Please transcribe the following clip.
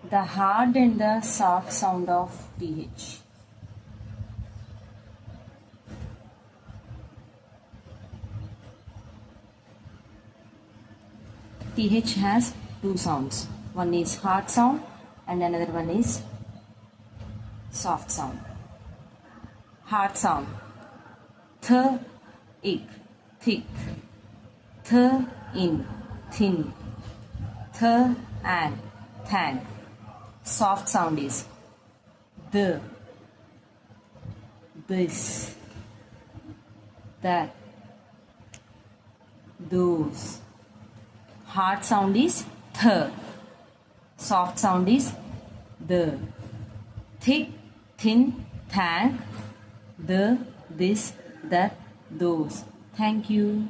The hard and the soft sound of TH. TH has two sounds. One is hard sound and another one is soft sound. Hard sound. Th, ik, thick. Th, in, thin. Th, and, thank. Soft sound is the, this, that, those. Hard sound is th. Soft sound is the. Thick, thin, thank, the, this, that, those. Thank you.